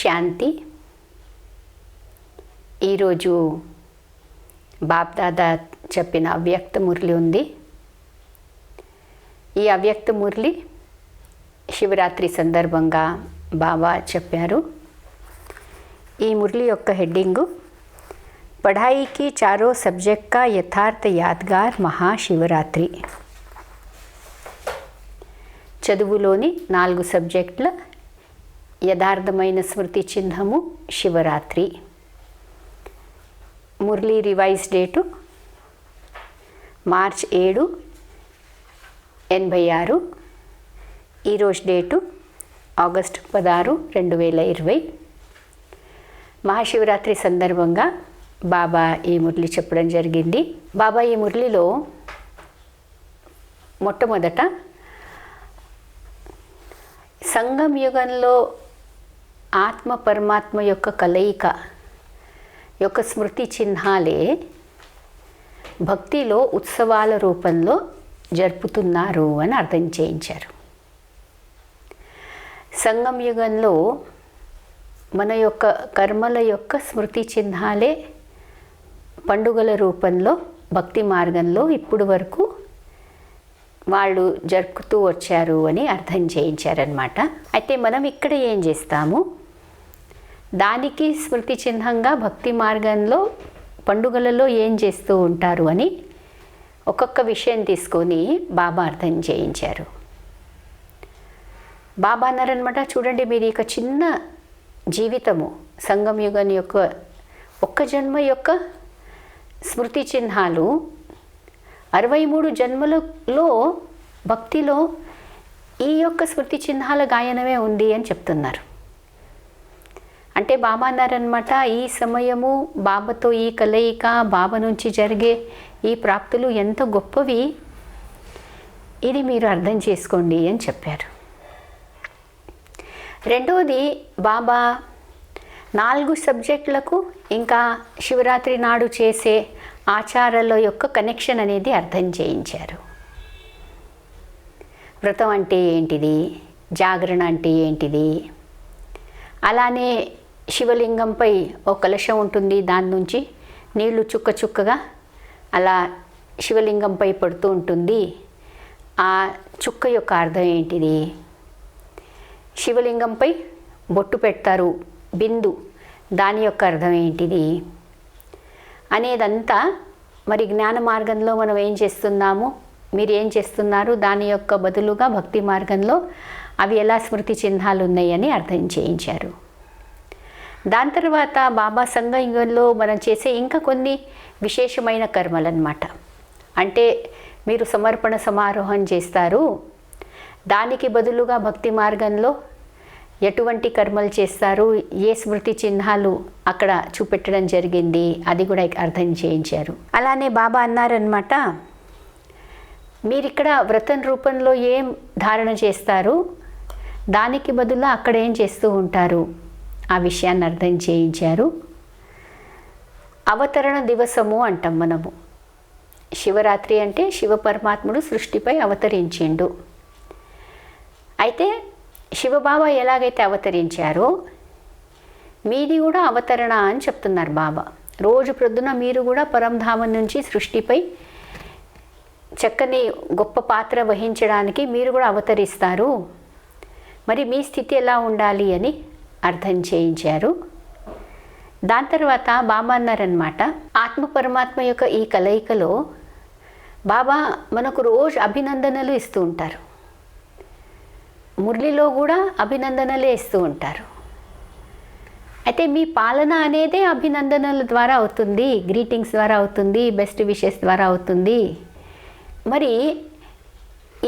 శాంతి. ఈరోజు బాప్దాదా చెప్పిన అవ్యక్త మురళి ఉంది. ఈ అవ్యక్త మురళి శివరాత్రి సందర్భంగా బాబా చెప్పారు. ఈ మురళి యొక్క హెడ్డింగు పढ़ाई చారో సబ్జెక్ట్ కా యథార్థ యాద్గార్ మహాశివరాత్రి. చదువులోని 4 సబ్జెక్టుల యథార్థమైన స్మృతి చిహ్నము Shivratri. Murli revised date March 7, 86. ఈరోజు డేటు ఆగస్టు 16, 2020. మహాశివరాత్రి సందర్భంగా బాబా ఈ మురళి చెప్పడం జరిగింది. బాబా ఈ మురళిలో మొట్టమొదట సంగం యుగంలో ఆత్మ పరమాత్మ యొక్క కలయిక యొక్క స్మృతి చిహ్నాలే భక్తిలో ఉత్సవాల రూపంలో జరుపుతున్నారు అని అర్థం చేయించారు. సంగం యుగంలో మన యొక్క కర్మల యొక్క స్మృతి చిహ్నాలే పండుగల రూపంలో భక్తి మార్గంలో ఇప్పుడు వరకు వాళ్ళు జరుపుతూ వచ్చారు అని అర్థం చేయించారనమాట. అయితే మనం ఇక్కడ ఏం చేస్తాము, దానికి స్మృతి చిహ్నంగా భక్తి మార్గంలో పండుగలలో ఏం చేస్తూ ఉంటారు అని ఒక్కొక్క విషయం తీసుకొని బాబా అర్థం చేయించారు. బాబా అన్నారనమాట, చూడండి మీరు ఇక చిన్న జీవితము సంగం యుగం యొక్క ఒక్క జన్మ యొక్క స్మృతి చిహ్నాలు 63 జన్మలలో భక్తిలో ఈ యొక్క స్మృతి చిహ్నాల గాయనమే ఉంది అని చెప్తున్నారు. అంటే బాబా అన్నారనమాట, ఈ సమయము బాబాతో ఈ కలయిక, బాబా నుంచి జరిగే ఈ ప్రాప్తులు ఎంత గొప్పవి, ఇది మీరు అర్థం చేసుకోండి అని చెప్పారు. రెండవది, బాబా 4 సబ్జెక్టులకు ఇంకా శివరాత్రి నాడు చేసే ఆచారాల యొక్క కనెక్షన్ అనేది అర్థం చేయించారు. వ్రతం అంటే ఏంటిది, జాగరణ అంటే ఏంటిది, అలానే శివలింగంపై ఒక కలశం ఉంటుంది, దాని నుంచి నీళ్లు చుక్క చుక్కగా అలా శివలింగంపై పడుతూ ఉంటుంది. ఆ చుక్క యొక్క అర్థం ఏంటిది, శివలింగంపై బొట్టు పెడతారు బిందు, దాని యొక్క అర్థం ఏంటిది అనేదంతా మరి జ్ఞాన మార్గంలో మనం ఏం చేస్తున్నాము, మీరు ఏం చేస్తున్నారు, దాని యొక్క బదులుగా భక్తి మార్గంలో అవి ఎలా స్మృతి చిహ్నాలు ఉన్నాయని అర్థం చేయించారు. దాని తర్వాత బాబా సంగంలో మనం చేసే ఇంకా కొన్ని విశేషమైన కర్మలు అన్నమాట. అంటే మీరు సమర్పణ సమారోహం చేస్తారు, దానికి బదులుగా భక్తి మార్గంలో ఎటువంటి కర్మలు చేస్తారు, ఏ స్మృతి చిహ్నాలు అక్కడ చూపెట్టడం జరిగింది, అది కూడా అర్థం చేయించారు. అలానే బాబా అన్నారనమాట, మీరు ఇక్కడ వ్రతం రూపంలో ఏం ధారణ చేస్తారు, దానికి బదులు అక్కడ ఏం చేస్తూ ఉంటారు, ఆ విషయాన్ని అర్థం చేయించారు. అవతరణ దివసము అంటాం మనము. శివరాత్రి అంటే శివ పరమాత్ముడు సృష్టిపై అవతరించిండు. అయితే శివబాబా ఎలాగైతే అవతరించారో మీది కూడా అవతరణ అని చెప్తున్నారు బాబా. రోజు ప్రొద్దున మీరు కూడా పరంధామం నుంచి సృష్టిపై చక్కని గొప్ప పాత్ర వహించడానికి మీరు కూడా అవతరిస్తారు, మరి మీ స్థితి ఎలా ఉండాలి అని అర్థం చేయించారు. దాని తర్వాత బాబా అన్నారనమాట, ఆత్మ పరమాత్మ యొక్క ఈ కలయికలో బాబా మనకు రోజు అభినందనలు ఇస్తూ ఉంటారు, మురళిలో కూడా అభినందనలే ఇస్తూ ఉంటారు. అయితే మీ పాలన అనేదే అభినందనల ద్వారా అవుతుంది, గ్రీటింగ్స్ ద్వారా అవుతుంది, బెస్ట్ విషెస్ ద్వారా అవుతుంది. మరి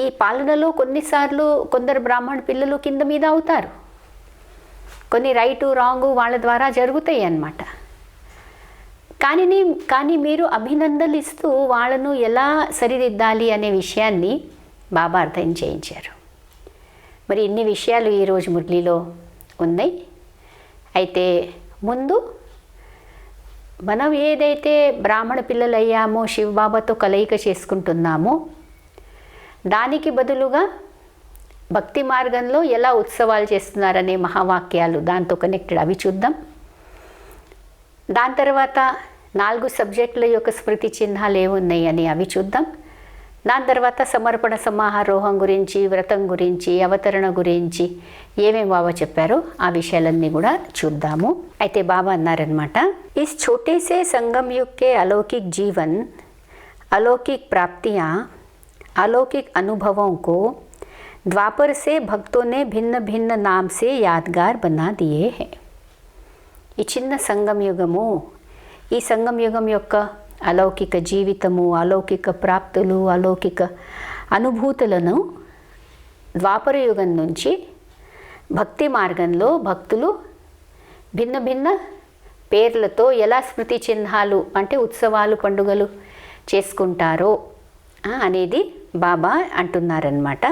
ఈ పాలనలో కొన్నిసార్లు కొందరు బ్రాహ్మణ పిల్లలు కింద మీద అవుతారు, కొన్ని రైటు రాంగు వాళ్ళ ద్వారా జరుగుతాయి అన్నమాట. కానీ మీరు అభినందనలు ఇస్తూ వాళ్ళను ఎలా సరిదిద్దాలి అనే విషయాన్ని బాబా అర్థం చేయించారు. మరి ఇన్ని విషయాలు ఈరోజు మురళిలో ఉన్నాయి. అయితే ముందు మనం ఏదైతే బ్రాహ్మణ పిల్లలు అయ్యామో, శివబాబాతో కలయిక చేసుకుంటున్నామో, దానికి బదులుగా భక్తి మార్గంలో ఎలా ఉత్సవాలు చేస్తున్నారనే మహావాక్యాలు దాంతో కనెక్టెడ్, అవి చూద్దాం. దాని తర్వాత 4 సబ్జెక్టుల యొక్క స్మృతి చిహ్నాలు ఏమున్నాయి అని అవి చూద్దాం. దాని తర్వాత సమర్పణ సమారోహం గురించి, వ్రతం గురించి, అవతరణ గురించి ఏమేమి బాబా చెప్పారో ఆ విషయాలన్నీ కూడా చూద్దాము. అయితే బాబా అన్నారనమాట, ఇస్ छोटे से संगम युग के अलौकिक जीवन, अलौकिक प्राप्तियाँ, अलौकिक अनुभवों को द्वापर से भक्तों ने भिन्न भिन्न नाम से यादगार बना दिए हैं. ఈ చిన్న సంగం యుగము, ఈ సంగం యుగం యొక్క అలౌకిక జీవితము, అలౌకిక ప్రాప్తులు, అలౌకిక అనుభూతులను ద్వాపర యుగం నుంచి భక్తి మార్గంలో భక్తులు భిన్న భిన్న పేర్లతో ఎలా స్మృతి చిహ్నాలు అంటే ఉత్సవాలు, పండుగలు చేసుకుంటారో అనేది బాబా అంటున్నారనమాట.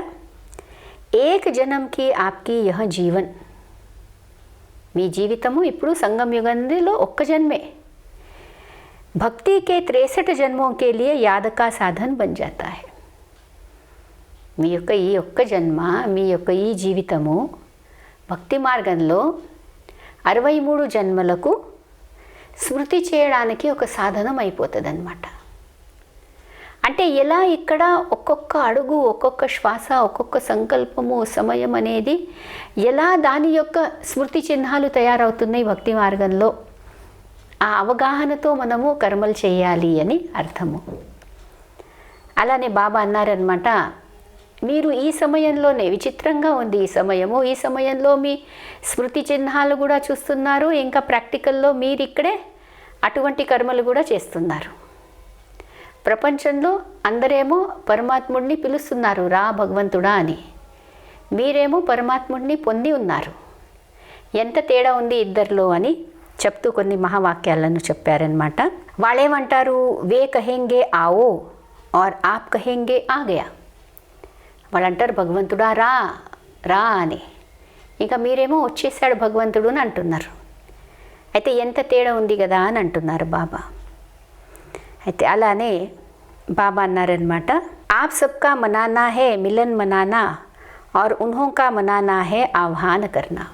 ఏక్ జనంకి ఆప్కి యహ జీవన్, మీ జీవితము ఇప్పుడు సంగం యుగంలో ఒక్క జన్మే, भक्ति के 63 जन्मों के लिए याद का साधन बन जाता है. మీ యొక్క ఈ ఒక్క జన్మ, మీ యొక్క ఈ జీవితము భక్తి మార్గంలో 63 జన్మలకు స్మృతి చేయడానికి ఒక సాధనం అయిపోతుంది అన్నమాట. అంటే ఎలా ఇక్కడ ఒక్కొక్క అడుగు, ఒక్కొక్క శ్వాస, ఒక్కొక్క సంకల్పము, సమయం అనేది ఎలా దాని యొక్క స్మృతి చిహ్నాలు తయారవుతున్నాయి భక్తి మార్గంలో, ఆ అవగాహనతో మనము కర్మలు చేయాలి అని అర్థము. అలానే బాబా అన్నారనమాట, మీరు ఈ సమయంలోనే, విచిత్రంగా ఉంది ఈ సమయము, ఈ సమయంలో మీ స్మృతి చిహ్నాలు కూడా చూస్తున్నారు, ఇంకా ప్రాక్టికల్లో మీరు ఇక్కడే అటువంటి కర్మలు కూడా చేస్తున్నారు. ప్రపంచంలో అందరేమో పరమాత్ముడిని పిలుస్తున్నారు, రా భగవంతుడా అని, మీరేమో పరమాత్ముడిని పొంది ఉన్నారు. ఎంత తేడా ఉంది ఇద్దరిలో అని చెప్తూ కొన్ని మహావాక్యాలను చెప్పారనమాట. వాళ్ళేమంటారు, వే కహెంగే ఆవో ఆర్ ఆప్ కహెంగే ఆ గయా. వాళ్ళు అంటారు భగవంతుడా రా రా అని, ఇంకా మీరేమో వచ్చేసాడు భగవంతుడు అని అంటున్నారు. అయితే ఎంత తేడా ఉంది కదా అని అంటున్నారు బాబా. అయితే అలానే బాబా అన్నారనమాట, आप सबका मनाना है मिलन मनाना और उन्हों का मनाना है आह्वान करना.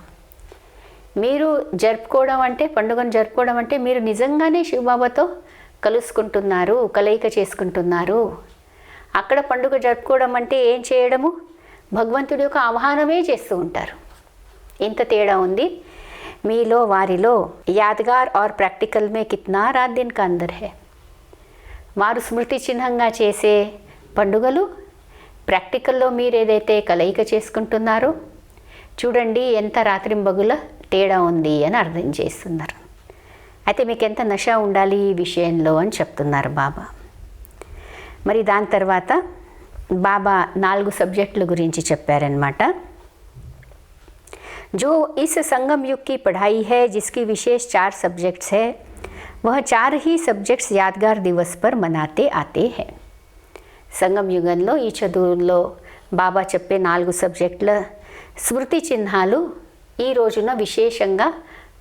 మీరు జరుపుకోవడం అంటే, పండుగను జరుపుకోవడం అంటే మీరు నిజంగానే శివబాబాతో కలుసుకుంటున్నారు, కలయిక చేసుకుంటున్నారు. అక్కడ పండుగ జరుపుకోవడం అంటే ఏం చేయడము, భగవంతుడి యొక్క ఆహ్వానమే చేస్తూ ఉంటారు. ఇంత తేడా ఉంది మీలో వారిలో. యాద్గార్ और प्रैक्टिकल में कितना रात दिन का अंदर है. వారు స్మృతి చిహ్నంగా చేసే పండుగలు, ప్రాక్టికల్లో మీరు ఏదైతే కలయిక చేసుకుంటున్నారో చూడండి ఎంత రాత్రింబగుల తేడా ఉంది అని అర్థం చేస్తున్నారు. అయితే మీకు ఎంత నష ఉండాలి ఈ విషయంలో అని చెప్తున్నారు బాబా. మరి దాని తర్వాత బాబా 4 సబ్జెక్టుల గురించి చెప్పారనమాట. जो इस संगम युग की पढ़ाई है जिसकी विशेष 4 सब्जेक्ट्स है, वह 4 ही सब्जेक्ट्स यादगार दिवस पर मनाते आते हैं. సంగం యుగంలో ఈ చదువుల్లో బాబా చెప్పే 4 సబ్జెక్టుల స్మృతి చిహ్నాలు ఈ రోజున విశేషంగా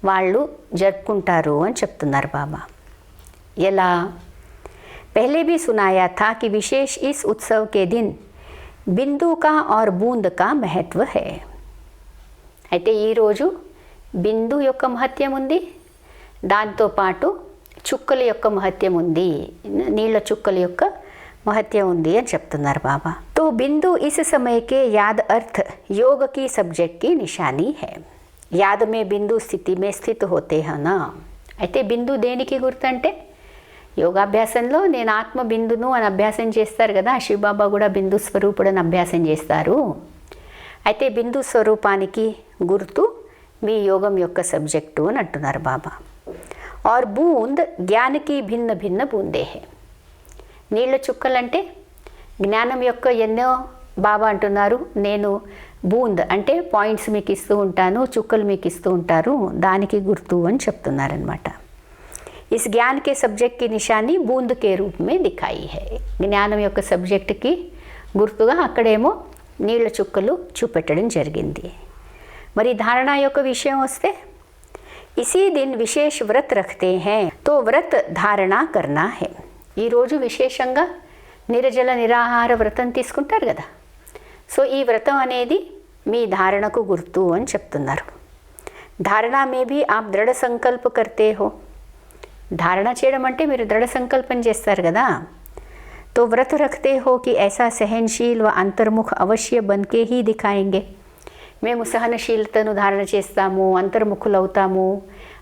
వాళ్ళు జరుపుకుంటారు అని చెప్తున్నారు బాబా. ఎలా, पहले भी सुनाया था कि विशेष इस उत्सव के दिन बिंदु का और बूंद का महत्व है. అయితే ఈరోజు బిందు యొక్క మహత్యం ఉంది, దాంతోపాటు చుక్కల యొక్క మహత్యం ఉంది, నీళ్ళ చుక్కల యొక్క महत्व ఉంది అని చెప్తున్నారు బాబా. तो बिंदु इस समय के याद अर्थ योग की सब्जेक्ट की निशानी है. याद में बिंदु स्थिति में स्थित होते हैं ना. అయితే బిందు దేనికి గుర్తంటే, యోగాభ్యాసంలో నేను ఆత్మ బిందును అని అభ్యాసం చేస్తారు కదా, శివబాబా కూడా బిందు స్వరూపుడని అభ్యాసం చేస్తారు. అయితే బిందు స్వరూపానికి గుర్తు మీ యోగం యొక్క సబ్జెక్టు అని అంటున్నారు బాబా. और बूंद ज्ञान की भिन्न भिन्न बूंदे है. నీళ్ళ చుక్కలంటే జ్ఞానం యొక్క ఎన్నో బాబా అంటున్నారు. నేను బూంద్ అంటే పాయింట్స్ మీకు ఇస్తూ ఉంటాను, చుక్కలు మీకు ఇస్తూ ఉంటారు, దానికి గుర్తు అని చెప్తున్నారనమాట. इस ज्ञान के सब्जेक्ट की निशानी बूंद के रूप में दिखाई है. జ్ఞానం యొక్క సబ్జెక్ట్కి గుర్తుగా అక్కడేమో నీళ్ళ చుక్కలు చూపెట్టడం జరిగింది. మరి ధారణ యొక్క విషయం వస్తే, इसी दिन विशेष व्रत रखते हैं तो व्रत धारणा करना है. ఈరోజు విశేషంగా నిరజల నిరాహార వ్రతం తీసుకుంటారు కదా. సో ఈ వ్రతం అనేది మీ ధారణకు గుర్తు అని చెప్తున్నారు. ధారణా మే భీ ఆప్ దృఢ సంకల్ప కర్తే హో. ధారణ చేయడం అంటే మీరు దృఢ సంకల్పం చేస్తారు కదా. तो व्रत रखते हो कि ऐसा सहनशील व अंतर्मुख अवश्य बन के ही दिखाएंगे. మేము సహనశీలతను ధారణ చేస్తాము, అంతర్ముఖులవుతాము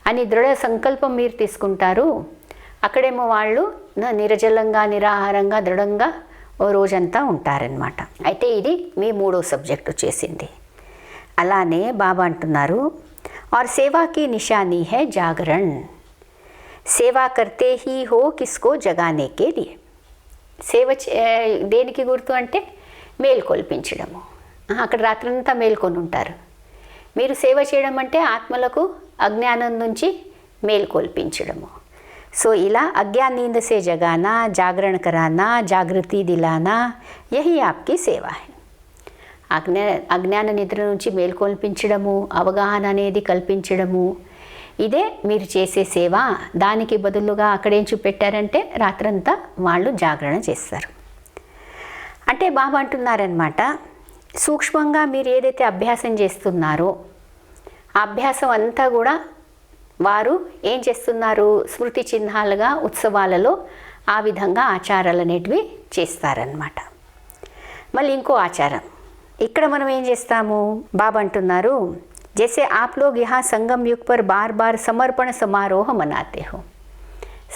అని దృఢ సంకల్పం మీరు తీసుకుంటారు. అక్కడేమో వాళ్ళు నిరజలంగా నిరాహారంగా దృఢంగా ఓ రోజంతా ఉంటారనమాట. అయితే ఇది మీ 3వ సబ్జెక్టు చేసింది. అలానే బాబా అంటున్నారు, और सेवा की निशानी है जागरण. सेवा करते ही हो किसको जगाने के लिए. సేవ దేనికి గుర్తు అంటే మేల్కొల్పించడము. అక్కడ రాత్రంతా మేల్కొని ఉంటారు. మీరు సేవ చేయడం అంటే ఆత్మలకు అజ్ఞానం నుంచి మేల్కొల్పించడము. సో ఇలా अज्ञान नींद से जगाना, जागरण कराना, जागृति दिलाना, यही आपकी सेवा है. అజ్ఞాన నిద్ర నుంచి మేల్కొల్పించడము, అవగాహన అనేది కల్పించడము, ఇదే మీరు చేసే సేవ. దానికి బదులుగా అక్కడేం చూపెట్టారంటే రాత్రంతా వాళ్ళు జాగరణ చేస్తారు. అంటే బాబా అంటున్నారనమాట, సూక్ష్మంగా మీరు ఏదైతే అభ్యాసం చేస్తున్నారో ఆ అభ్యాసం అంతా కూడా వారు ఏం చేస్తున్నారు, స్మృతి చిహ్నాలుగా ఉత్సవాలలో ఆ విధంగా ఆచారాలు అనేటివి చేస్తారనమాట. మళ్ళీ ఇంకో ఆచారం ఇక్కడ మనం ఏం చేస్తాము, బాబా అంటున్నారు, जैसे आप लोग यहाँ संगम युग पर बार बार समर्पण समारोह मनाते हो.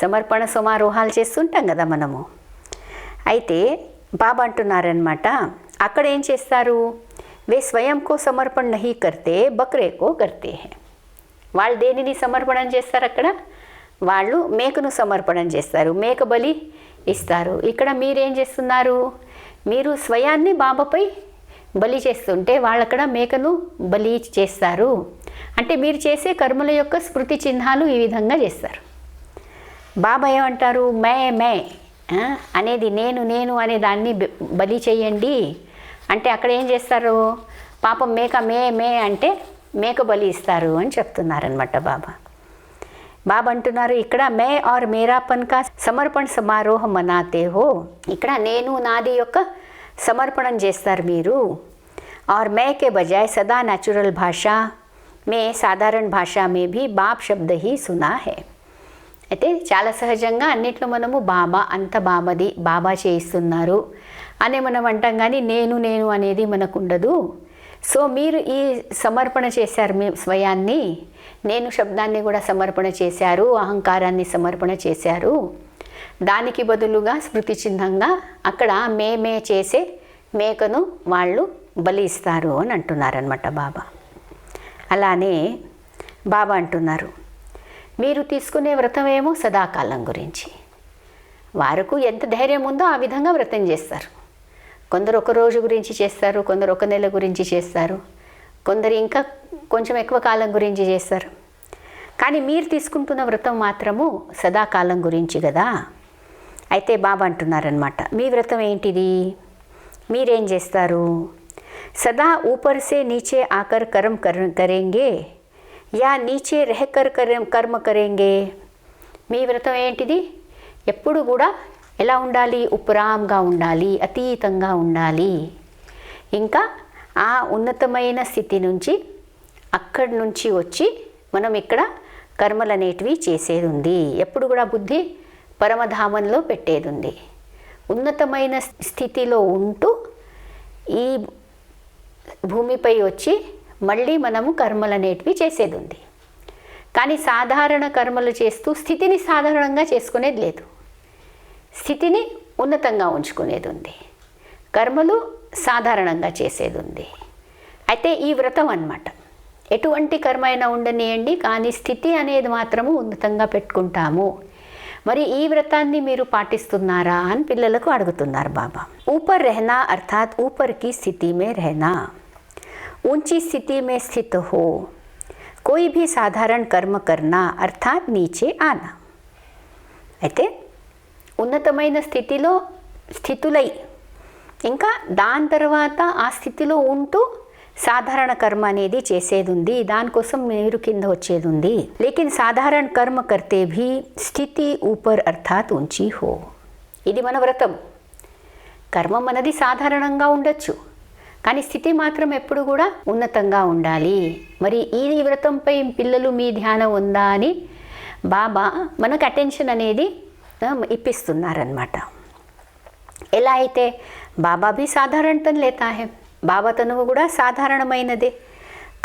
సమర్పణ సమారోహాలు చేస్తుంటాం కదా మనము. అయితే బాబా అంటున్నారనమాట, అక్కడ ఏం చేస్తారు, వే స్వయంకో సమర్పణ నహీ కర్తే బక్రేకో కర్తే హై. వాళ్ళు దేనిని సమర్పణం చేస్తారు, అక్కడ వాళ్ళు మేకను సమర్పణం చేస్తారు, మేక బలి ఇస్తారు. ఇక్కడ మీరేం చేస్తున్నారు, మీరు స్వయాన్ని బాబాపై బలి చేస్తుంటే వాళ్ళక్కడ మేకను బలి చేస్తారు. అంటే మీరు చేసే కర్మల యొక్క స్మృతి చిహ్నాలు ఈ విధంగా చేస్తారు. బాబా ఏమంటారు, మే అనేది నేను నేను అనే దాన్ని బలి చేయండి అంటే అక్కడ ఏం చేస్తారు, పాపం మేక మే అంటే మేక బలి ఇస్తారు అని చెప్తున్నారనమాట బాబా. బాబా అంటున్నారు, ఇక్కడ మే और मेरापन का समर्पण समारोह मनाते हो. ఇక్కడ నేను నాది యొక్క సమర్పణం చేస్తారు మీరు. और मैं के बजाय सदा नेचुरल भाषा में साधारण भाषा में भी बाप शब्द ही सुना है. అయితే చాలా సహజంగా అన్నిట్లో మనము బాబా, అంత బాబాది, బాబా చేయిస్తున్నారు అనే మనం అంటాం, కానీ నేను నేను అనేది మనకు ఉండదు. సో మీరు ఈ సమర్పణ చేశారు, మీ స్వయాన్ని, నేను శబ్దాన్ని కూడా సమర్పణ చేశారు, అహంకారాన్ని సమర్పణ చేశారు. దానికి బదులుగా స్మృతి చిహ్నంగా అక్కడ మే చేసే మేకను వాళ్ళు బలి ఇస్తారు అని అంటున్నారనమాట బాబా. అలానే బాబా అంటున్నారు, మీరు తీసుకునే వ్రతం ఏమో సదాకాలం గురించి. వారికి ఎంత ధైర్యం ఉందో ఆ విధంగా వ్రతం చేస్తారు. కొందరు ఒక రోజు గురించి చేస్తారు, కొందరు ఒక నెల గురించి చేస్తారు, కొందరు ఇంకా కొంచెం ఎక్కువ కాలం గురించి చేస్తారు. కానీ మీరు తీసుకుంటున్న వ్రతం మాత్రము సదాకాలం గురించి కదా. అయితే బాబా అంటున్నారనమాట, మీ వ్రతం ఏంటిది, మీరేం చేస్తారు, సదా ऊपर से नीचे आकर कर्म करेंगे या नीचे रहकर कर्म करेंगे. మీ వ్రతం ఏంటిది, ఎప్పుడు కూడా ఎలా ఉండాలి, ఉపరాంగా ఉండాలి, అతీతంగా ఉండాలి. ఇంకా ఆ ఉన్నతమైన స్థితి నుంచి అక్కడి నుంచి వచ్చి మనం ఇక్కడ కర్మలు అనేటివి చేసేది ఉంది. ఎప్పుడు కూడా బుద్ధి పరమధామంలో పెట్టేది ఉంది. ఉన్నతమైన స్థితిలో ఉంటూ ఈ భూమిపై వచ్చి మళ్ళీ మనము కర్మలు అనేటివి చేసేది ఉంది. కానీ సాధారణ కర్మలు చేస్తూ స్థితిని సాధారణంగా చేసుకునేది లేదు, స్థితిని ఉన్నతంగా ఉంచుకునేది ఉంది, కర్మలు సాధారణంగా చేసేది ఉంది. అయితే ఈ వ్రతం అన్నమాట, ఎటువంటి కర్మ అయినా ఉండనియండి, కానీ స్థితి అనేది మాత్రము ఉన్నతంగా పెట్టుకుంటాము. మరి ఈ వ్రతాన్ని మీరు పాటిస్తున్నారా అని పిల్లలకు అడుగుతున్నారు బాబా. ऊपर रहना अर्थात ऊपर की स्थिति में रहना, ऊंची स्थिति में स्थित हो, कोई भी साधारण कर्म करना अर्थात नीचे आना. అయితే ఉన్నతమైన స్థితిలో స్థితులై ఇంకా దాని తర్వాత ఆ స్థితిలో ఉంటూ సాధారణ కర్మ అనేది చేసేది ఉంది, దానికోసం మీరు కింద వచ్చేది ఉంది. లేకిన్ సాధారణ కర్మ కర్తే భీ స్థితి ఊపర్ అర్థాత్ ఉంచి హో. ఇది మన వ్రతం. కర్మ మనది సాధారణంగా ఉండొచ్చు, కానీ స్థితి మాత్రం ఎప్పుడు కూడా ఉన్నతంగా ఉండాలి. మరి ఈ వ్రతంపై పిల్లలు మీ ధ్యానం ఉందా అని బాబా మనకు అటెన్షన్ అనేది ఇప్పిస్తున్నారనమాట. ఎలా అయితే బాబా भी साधारणतन लेता है, బాబా తనువు కూడా సాధారణమైనదే.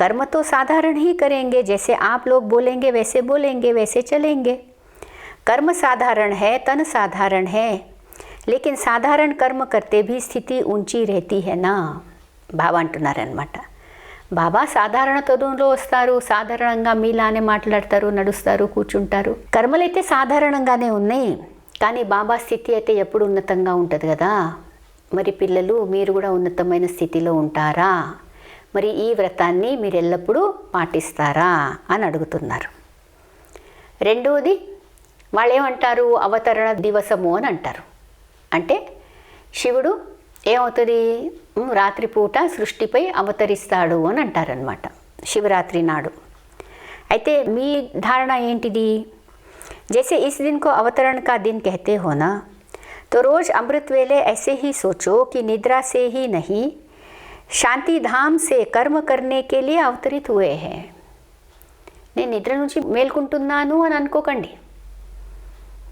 कर्म तो साधारण ही करेंगे, जैसे आप लोग बोलेंगे वैसे बोलेंगे, वैसे चलेंगे. कर्म साधारण है, तन साधारण है, लेकिन साधारण कर्म करते भी स्थिति ऊंची रहती है ना. బాబా అంటున్నారనమాట. బాబా సాధారణ తనువులో వస్తారు, సాధారణంగా మీలానే మాట్లాడతారు, నడుస్తారు, కూర్చుంటారు. కర్మలైతే సాధారణంగానే ఉన్నాయి, కానీ బాబా స్థితి అయితే ఎప్పుడు ఉన్నతంగా ఉంటుంది కదా. మరి పిల్లలు మీరు కూడా ఉన్నతమైన స్థితిలో ఉంటారా? మరి ఈ వ్రతాన్ని మీరు ఎల్లప్పుడూ పాటిస్తారా అని అడుగుతున్నారు. రెండవది వాళ్ళు ఏమంటారు, అవతరణ దివసము అని అంటారు. అంటే శివుడు ఏమవుతుంది, రాత్రిపూట సృష్టిపై అవతరిస్తాడు అని అంటారనమాట, శివరాత్రి నాడు. అయితే మీ ధారణ ఏంటిది? जैसे इस दिन को अवतरण का दिन कहते हो ना, तो रोज़ अमृत वेले ऐसे ही सोचो कि निद्रा से ही नहीं, శాంతి ధామ్ సే కర్మ కర్నే కే లియే అవతరిత్ హుయే హై. నేను నిద్ర నుంచి మేల్కుంటున్నాను అని అనుకోకండి,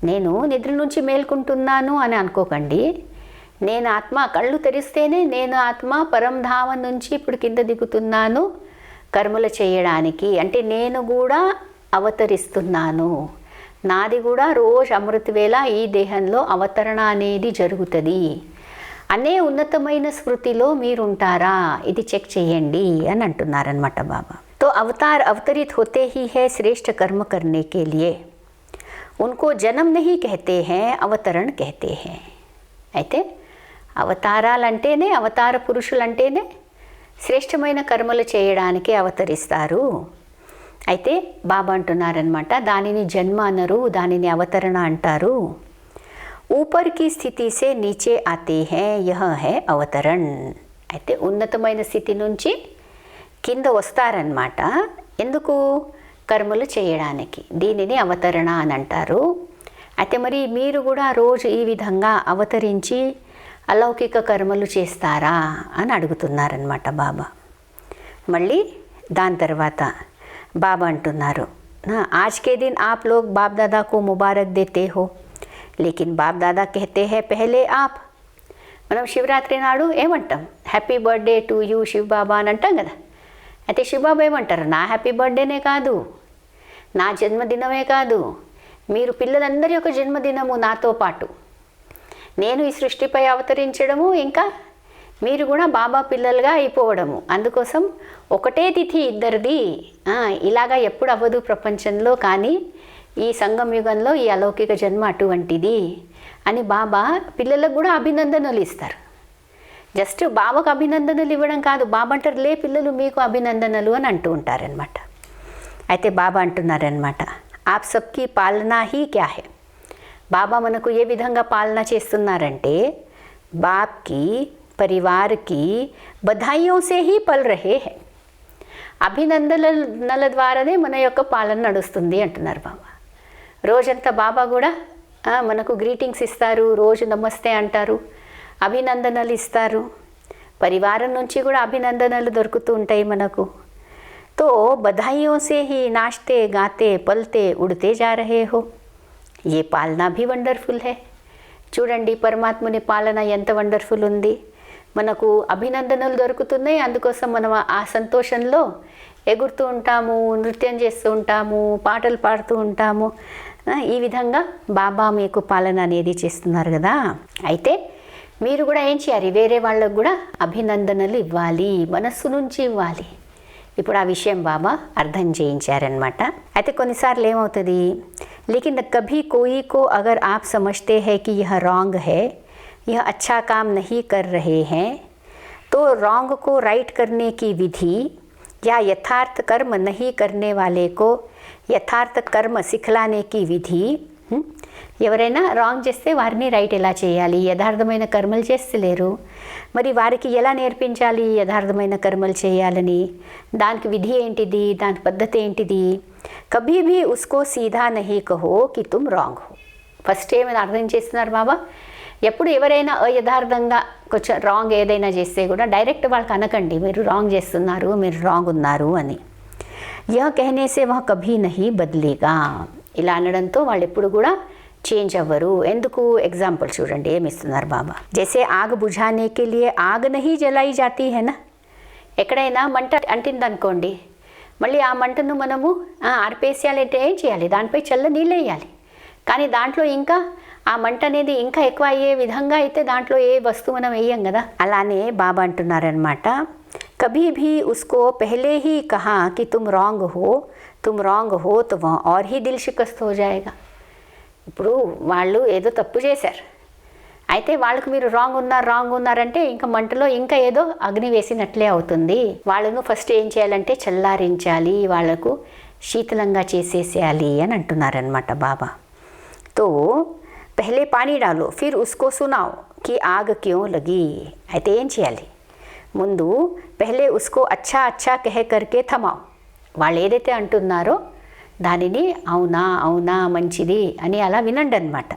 నేను నిద్ర నుంచి మేల్కుంటున్నాను అని అనుకోకండి. నేను ఆత్మ, కళ్ళు తెరిస్తేనే నేను ఆత్మ పరంధామం నుంచి ఇప్పుడు కింద దిగుతున్నాను కర్మలు చేయడానికి. అంటే నేను కూడా అవతరిస్తున్నాను, నాది కూడా రోజు అమృత వేళ ఈ దేహంలో అవతరణ అనేది జరుగుతుంది అనే ఉన్నతమైన స్మృతిలో మీరుంటారా, ఇది చెక్ చేయండి అని అంటున్నారనమాట బాబా. తో అవతార్ అవతరిత్ హోతే హీ హై శ్రేష్ఠ కర్మ కర్నే కే లియే, ఉన్కో జన్మ నహీ కహతే హై, అవతరణ కహతే హై. అయితే అవతారాలంటేనే, అవతార పురుషులంటేనే శ్రేష్టమైన కర్మలు చేయడానికి అవతరిస్తారు. అయితే బాబా అంటున్నారనమాట, దానిని జన్మ అనరు, దానిని అవతరణ అంటారు. ऊपर की स्थिति से नीचे आते हैं, यह है अवतरण. అయితే ఉన్నతమైన స్థితి నుంచి కింద వస్తారనమాట. ఎందుకు? కర్మలు చేయడానికి. దీనిని అవతరణ అని అంటారు. అయితే మరి మీరు కూడా రోజు ఈ విధంగా అవతరించి అలౌకిక కర్మలు చేస్తారా అని అడుగుతున్నారనమాట బాబా. మళ్ళీ దాని తర్వాత బాబా అంటున్నారు, आज के दिन आप लोग बाप दादा को मुबारक देते हो, लेकिन बाप दादा कहते हैं पहले आप. మనం శివరాత్రి నాడు ఏమంటాం, happy birthday to you Shiv Baba అని అంటాం కదా. అయితే శివబాబా ఏమంటారు, నా హ్యాపీ బర్త్డేనే కాదు, నా జన్మదినమే కాదు, మీరు పిల్లలందరి యొక్క జన్మదినము నాతో పాటు, నేను ఈ సృష్టిపై అవతరించడము, ఇంకా మీరు కూడా బాబా పిల్లలుగా అయిపోవడము. అందుకోసం ఒకటే తిథి ఇద్దరిది. ఇలాగా ఎప్పుడు అవ్వదు ప్రపంచంలో, కానీ ఈ సంగమ యుగంలో ఈ అలౌకిక జన్మ అటువంటిది అని బాబా పిల్లలకు కూడా అభినందనలు ఇస్తారు. జస్ట్ బాబాకు అభినందనలు ఇవ్వడం కాదు, బాబా అంటారు లే పిల్లలు మీకు అభినందనలు అని అంటూ ఉంటారనమాట. అయితే బాబా అంటున్నారనమాట, ఆప్ సబ్కి పాలనా హీ క్యా హై. బాబా మనకు ఏ విధంగా పాలన చేస్తున్నారంటే, బాప్కి పరివార్కి బధాయియోं से ही पल रहे हैं. అభినందనల ద్వారానే మన యొక్క పాలన నడుస్తుంది అంటున్నారు బాబా. రోజంతా బాబా కూడా మనకు గ్రీటింగ్స్ ఇస్తారు, రోజు నమస్తే అంటారు, అభినందనలు ఇస్తారు. పరివారం నుంచి కూడా అభినందనలు దొరుకుతూ ఉంటాయి మనకు. తో బధాయియోं से ही नाचते गाते पलते उड़ते जा रहे हो, ये पालना भी వండర్ఫుల్ है. చూడండి పరమాత్ముని పాలన ఎంత వండర్ఫుల్ ఉంది. మనకు అభినందనలు దొరుకుతున్నాయి, అందుకోసం మనం ఆ సంతోషంలో ఎగురుతూ ఉంటాము, నృత్యం చేస్తూ ఉంటాము, పాటలు పాడుతూ ఉంటాము. ఈ విధంగా బాబా మీకు పాలన అనేది చేస్తున్నారు కదా. అయితే మీరు కూడా ఏం చేయాలి, వేరే వాళ్ళకు కూడా అభినందనలు ఇవ్వాలి, మనస్సు నుంచి ఇవ్వాలి. ఇప్పుడు ఆ విషయం బాబా అర్థం చేయించారనమాట. అయితే కొన్నిసార్లు ఏమవుతుంది, లేకిన్ కభీ కోయి కో అగర్ ఆప్ సమజ్తే హై కి యహ రాంగ్ హై, यह अच्छा काम नहीं कर रहे हैं, तो रॉन्ग को राइट करने की विधि या यथार्थ कर्म नहीं करने वाले को यथार्थ कर्म सिखलाने की विधि. ఎవరైనా రాంగ్ చేస్తే వారిని రైట్ ఎలా చేయాలి, యథార్థమైన కర్మలు చేస్తలేరు, మరి వారికి ఎలా నేర్పించాలి యథార్థమైన కర్మలు చేయాలని, దానికి విధి ఏంటిది, దాని పద్ధతి ఏంటిది. కభీ భీ ఉస్కో సీधा नहीं कहो कि तुम रॉन्ग हो. ఫస్ట్ ఏమైనా అర్థం చేస్తున్నారు బాబా, ఎప్పుడు ఎవరైనా యథార్థంగా కొంచెం రాంగ్ ఏదైనా చేస్తే కూడా డైరెక్ట్ వాళ్ళకి అనకండి మీరు రాంగ్ చేస్తున్నారు, మీరు రాంగ్ ఉన్నారు అని. యహ్ कहने से वह कभी नहीं बदलेगा. ఇలా అనడంతో వాళ్ళు ఎప్పుడు కూడా చేంజ్ అవ్వరు. ఎందుకు? ఎగ్జాంపుల్ చూడండి ఏమిస్తున్నారు బాబా. జైసే ఆగ్ బుझाने के लिए आग नहीं जलाई जाती है ना. ఎక్కడైనా మంట అంటిందనుకోండి, మళ్ళీ ఆ మంటను మనము ఆర్పేసేయాలంటే ఏం చేయాలి? దానిపై చల్ల నీళ్ళు వేయాలి. కానీ దాంట్లో ఇంకా ఆ మంట అనేది ఇంకా ఎక్కువ అయ్యే విధంగా అయితే దాంట్లో ఏ వస్తువు మనం వేయం కదా. అలానే బాబా అంటున్నారనమాట, कभी भी उसको पहले ही कहा कि तुम रॉन्ग हो तो वह और ही दिल शिकस्त हो जाएगा. ఇప్పుడు వాళ్ళు ఏదో తప్పు చేశారు, అయితే వాళ్ళకు మీరు రాంగ్ ఉన్నారంటే ఇంకా మంటలో ఇంకా ఏదో అగ్ని వేసినట్లే అవుతుంది. వాళ్ళను ఫస్ట్ ఏం చేయాలంటే చల్లారించాలి, వాళ్లకు శీతలంగా చేసేసేయాలి అని అంటున్నారనమాట బాబా. తో పహలే పానీ డాలో ఫిర్ ఉస్కో సునాओ कि आग क्यों लगी. అయితే ఏం చేయాలి? ముందు పహలే ఉస్కో అచ్చా కహ కర్కే థమాओ. వాళ్ళు ఏదైతే అంటున్నారో దానిని అవునా మంచిది అని అలా వినండి అనమాట.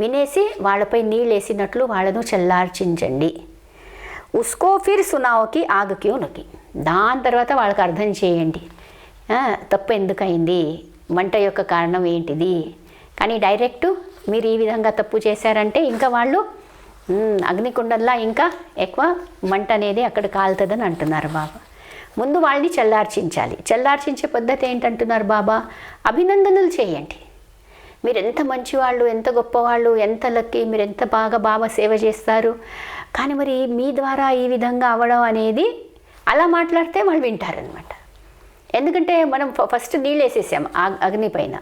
వినేసి వాళ్ళపై నీళ్ళు వేసినట్లు వాళ్ళను చల్లార్చించండి. ఉస్కో ఫిర్ సునాओకి ఆగ్ క్యూ లగి. దాని తర్వాత వాళ్ళకి అర్థం చేయండి తప్పు ఎందుకయింది, మంట యొక్క కారణం ఏంటిది. కానీ డైరెక్ట్ మీరు ఈ విధంగా తప్పు చేశారంటే ఇంకా వాళ్ళు అగ్నికుండంలా ఇంకా ఎక్కువ మంట అనేది అక్కడ కాలుతుందని అంటున్నారు బాబా. ముందు వాళ్ళని చల్లార్చించాలి. చల్లార్చించే పద్ధతి ఏంటంటున్నారు బాబా? అభినందనలు చేయండి. మీరు ఎంత మంచివాళ్ళు, ఎంత గొప్పవాళ్ళు, ఎంత లక్కీ, మీరు ఎంత బాగా బాబా సేవ చేస్తారు. కానీ మరి మీ ద్వారా ఈ విధంగా అవ్వడం అనేది అలా మాట్లాడితే వాళ్ళు వింటారనమాట. ఎందుకంటే మనం ఫస్ట్ నీళ్ళు వేసేసాం అగ్ని పైన,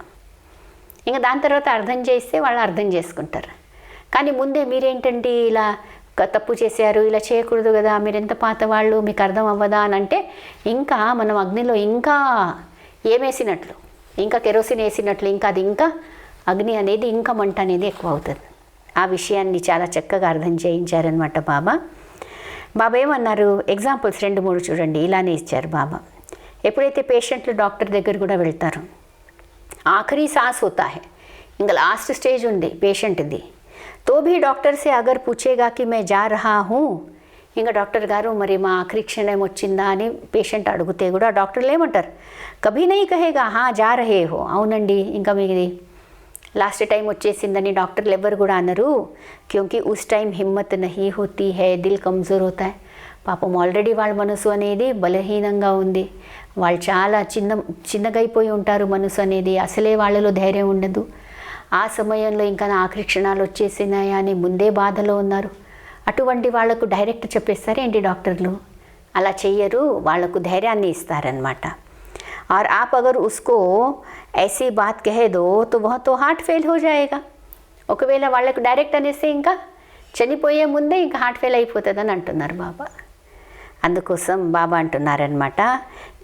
ఇంకా దాని తర్వాత అర్థం చేస్తే వాళ్ళు అర్థం చేసుకుంటారు. కానీ ముందే మీరేంటంటే ఇలా తప్పు చేశారు, ఇలా చేయకూడదు కదా, మీరు ఎంత పాత వాళ్ళు, మీకు అర్థం అవ్వదా అని అంటే ఇంకా మనం అగ్నిలో ఇంకా ఏమేసినట్లు, ఇంకా కెరోసిన్ వేసినట్లు ఇంకా అది ఇంకా అగ్ని అనేది ఇంకా మంట అనేది ఎక్కువ అవుతుంది. ఆ విషయాన్ని చాలా చక్కగా అర్థం చేయించారనమాట బాబా. బాబా ఏమన్నారు? ఎగ్జాంపుల్స్ 2-3 చూడండి, ఇలానే ఇచ్చారు బాబా. ఎప్పుడైతే పేషెంట్లు డాక్టర్ దగ్గర కూడా వెళ్తారు, ఆఖరి సాస్ హోతా హై, ఇంకా లాస్ట్ స్టేజ్ ఉంది పేషెంట్ది. तो भी डॉक्टर से अगर पूछेगा कि मैं जा रहा हूँ, ఇంకా డాక్టర్ గారు మరి మా ఆఖరి క్షణం వచ్చిందా అని పేషెంట్ అడిగితే కూడా డాక్టర్లు ఏమంటారు? కభీ నహీ కహేగా హా జా రహే హో. అవునండి ఇంకా మీది లాస్ట్ టైం వచ్చేసిందని డాక్టర్లు ఎవరు కూడా అనరు. క్యూంకి ఉస్ టైం హిమ్మత్ నహీ హోతీ హై, దిల్ కమ్జోర్ హోతా హై. పాపం ఆల్రెడీ వాళ్ళ మనసు అనేది బలహీనంగా ఉంది, వాళ్ళు చాలా చిన్నగైపోయి ఉంటారు. మనసు అనేది అసలే వాళ్ళలో ధైర్యం ఉండదు. ఆ సమయంలో ఇంకా నా ఆఖరి క్షణాలు వచ్చేసినాయా అని ముందే బాధలో ఉన్నారు. అటువంటి వాళ్లకు డైరెక్ట్ చెప్పేస్తారు ఏంటి డాక్టర్లు? అలా చెయ్యరు, వాళ్లకు ధైర్యాన్ని ఇస్తారనమాట. और आप अगर उसको ऐसी बात कह दो तो वह तो हार्ट फेल हो जाएगा. ఒకవేళ వాళ్ళకు డైరెక్ట్ అనేస్తే ఇంకా చనిపోయే ముందే ఇంకా హార్ట్ ఫెయిల్ అయిపోతుందని అంటున్నారు బాబా. అందుకోసం బాబా అంటున్నారనమాట,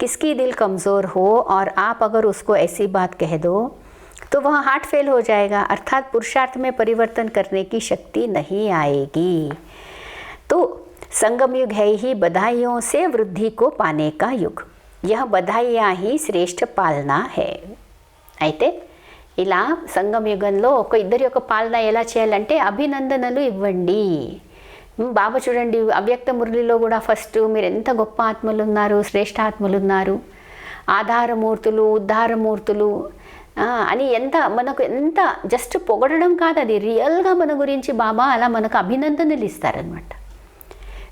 किसकी दिल कमज़ोर हो और आप अगर उसको ऐसी बात कह दो तो वह हार्ट फेल हो जाएगा. अर्थात पुरुषार्थ में परिवर्तन करने की शक्ति नहीं आएगी. तो संगम युग है ही बधाइयों से वृद्धि को पाने का युग. यह बधाइयाँ ही श्रेष्ठ पालना है. అయితే ఇలా సంగమ యుగంలో ఇద్దరి యొక్క పాలన ఎలా చేయాలంటే అభినందనలు ఇవ్వండి. బాబా చూడండి అవ్యక్త మురళిలో కూడా ఫస్ట్ మీరు ఎంత గొప్ప ఆత్మలు ఉన్నారు, శ్రేష్ఠ ఆత్మలు ఉన్నారు, ఆధారమూర్తులు, ఉద్ధారమూర్తులు అని మనకు ఎంత జస్ట్ పొగడడం కాదు, అది రియల్గా మన గురించి బాబా అలా మనకు అభినందనలు ఇస్తారనమాట.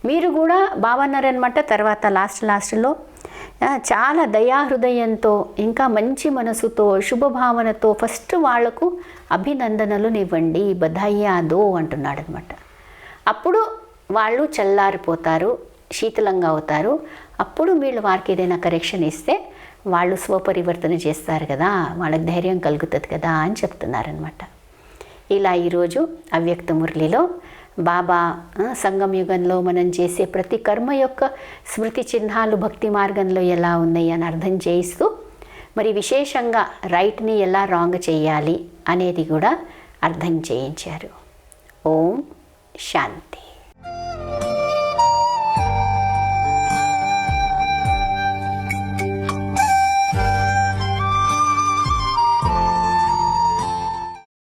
మీరు కూడా బాబా అన్నారనమాట తర్వాత లాస్ట్లో చాలా దయాహృదయంతో ఇంకా మంచి మనసుతో శుభభావనతో ఫస్ట్ వాళ్లకు అభినందనలు ఇవ్వండి, బధాయ్యా దో అంటున్నాడు అనమాట. అప్పుడు వాళ్ళు చల్లారిపోతారు, శీతలంగా అవుతారు. అప్పుడు వీళ్ళు వారికి ఏదైనా కరెక్షన్ ఇస్తే వాళ్ళు స్వపరివర్తన చేస్తారు కదా, వాళ్ళకి ధైర్యం కలుగుతుంది కదా అని చెప్తున్నారనమాట. ఇలా ఈరోజు అవ్యక్త మురళిలో బాబా సంగమ యుగంలో మనం చేసే ప్రతి కర్మ యొక్క స్మృతి చిహ్నాలు భక్తి మార్గంలో ఎలా ఉన్నాయి అని అర్థం చేయిస్తూ మరి విశేషంగా రైట్ని ఎలా రాంగ్ చేయాలి అనేది కూడా అర్థం చేయించారు. ఓం శాంతి.